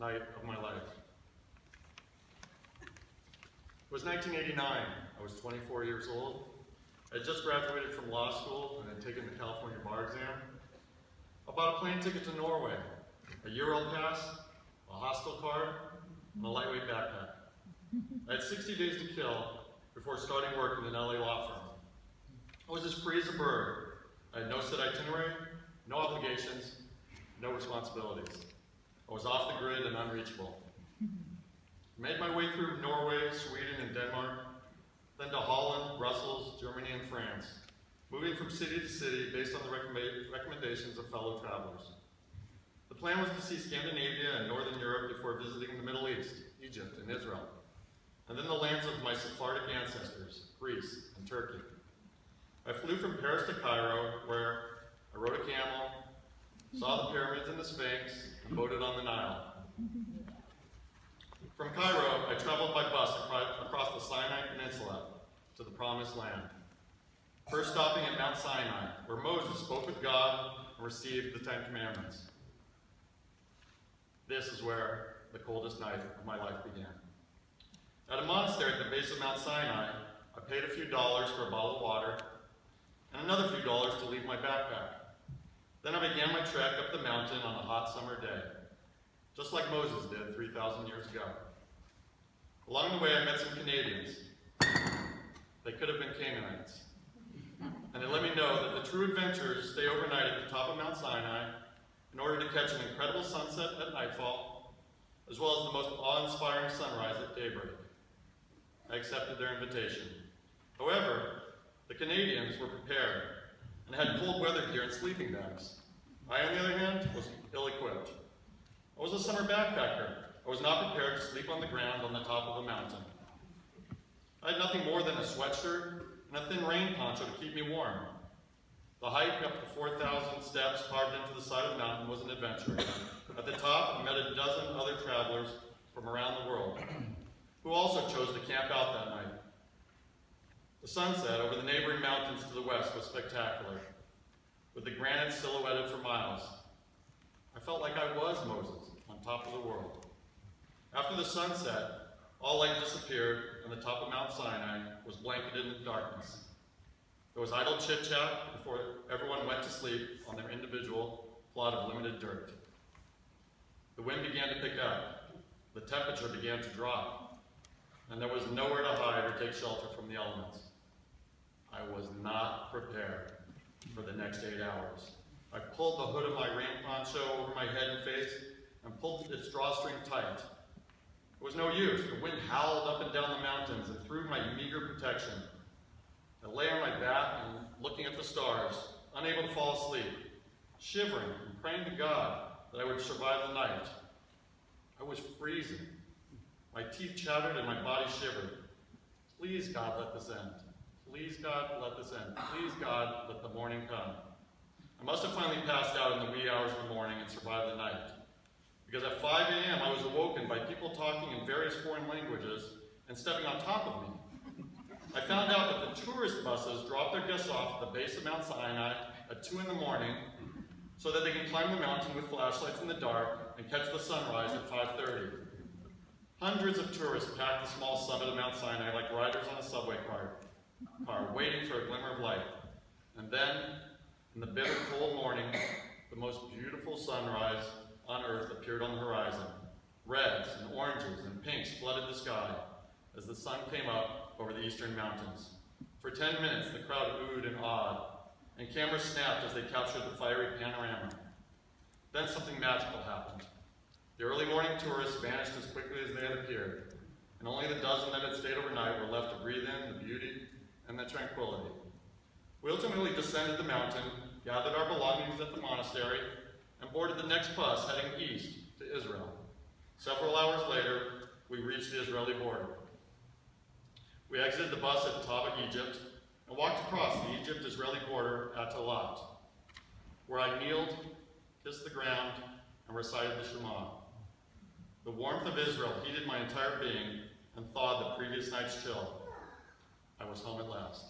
night of my life. It was 1989. I was 24 years old. I had just graduated from law school and had taken the California bar exam. I bought a plane ticket to Norway, a Euro pass, a hostel card, and a lightweight backpack. I had 60 days to kill before starting work in an LA law firm. I was as free as a bird. I had no set itinerary, no obligations, no responsibilities. I was off the grid and unreachable. I made my way through Norway, Sweden, and Denmark, then to Holland, Brussels, Germany, and France, moving from city to city based on the recommendations of fellow travelers. The plan was to see Scandinavia and Northern Europe before visiting the Middle East, Egypt, and Israel, and then the lands of my Sephardic ancestors, Greece and Turkey. I flew from Paris to Cairo, where I rode a camel, saw the pyramids and the Sphinx, and boated on the Nile. From Cairo, I traveled by bus across the Sinai Peninsula to the Promised Land. First stopping at Mount Sinai, where Moses spoke with God and received the Ten Commandments. This is where the coldest night of my life began. At a monastery at the base of Mount Sinai, I paid a few dollars for a bottle of water and another few dollars to leave my backpack. Then I began my trek up the mountain on a hot summer day, just like Moses did 3,000 years ago. Along the way, I met some Canadians. They could have been Canaanites. And they let me know that the true adventurers stay overnight at the top of Mount Sinai in order to catch an incredible sunset at nightfall, as well as the most awe-inspiring sunrise at daybreak. I accepted their invitation. However, the Canadians were prepared and had cold weather gear and sleeping bags. I, on the other hand, was ill-equipped. I was a summer backpacker. I was not prepared to sleep on the ground on the top of a mountain. I had nothing more than a sweatshirt and a thin rain poncho to keep me warm. The hike up the 4,000 steps carved into the side of the mountain was an adventure. At the top, I met a dozen other travelers from around the world who also chose to camp out that night. The sunset over the neighboring mountains to the west was spectacular, with the granite silhouetted for miles. I felt like I was Moses on top of the world. After the sunset, all light disappeared, and the top of Mount Sinai was blanketed in darkness. There was idle chit-chat before everyone went to sleep on their individual plot of limited dirt. The wind began to pick up, the temperature began to drop, and there was nowhere to hide or take shelter from the elements. I was not prepared for the next 8 hours. I pulled the hood of my rain poncho over my head and face and pulled its drawstring tight. It was no use. The wind howled up and down the mountains and through my meager protection. I lay on my back and looking at the stars, unable to fall asleep, shivering and praying to God that I would survive the night. I was freezing. My teeth chattered and my body shivered. Please, God, let this end. Please, God, let this end. Please, God, let the morning come. I must have finally passed out in the wee hours of the morning and survived the night. Because at 5 a.m. I was awoken by people talking in various foreign languages and stepping on top of me. I found out that the tourist buses drop their guests off at the base of Mount Sinai at 2 in the morning so that they can climb the mountain with flashlights in the dark and catch the sunrise at 5:30. Hundreds of tourists packed the small summit of Mount Sinai like riders on a subway car, waiting for a glimmer of light. And then, in the bitter cold morning, the most beautiful sunrise on earth appeared on the horizon. Reds and oranges and pinks flooded the sky as the sun came up over the eastern mountains. For 10 minutes, the crowd oohed and awed, and cameras snapped as they captured the fiery panorama. Then something magical happened. The early morning tourists vanished as quickly as they had appeared, and only the dozen that had stayed overnight were left to breathe in the beauty and the tranquility. We ultimately descended the mountain, gathered our belongings at the monastery, and boarded the next bus heading east to Israel. Several hours later, we reached the Israeli border. We exited the bus at Taba, Egypt, and walked across the Egypt-Israeli border at Talat, where I kneeled, kissed the ground, and recited the Shema. The warmth of Israel heated my entire being and thawed the previous night's chill. I was home at last.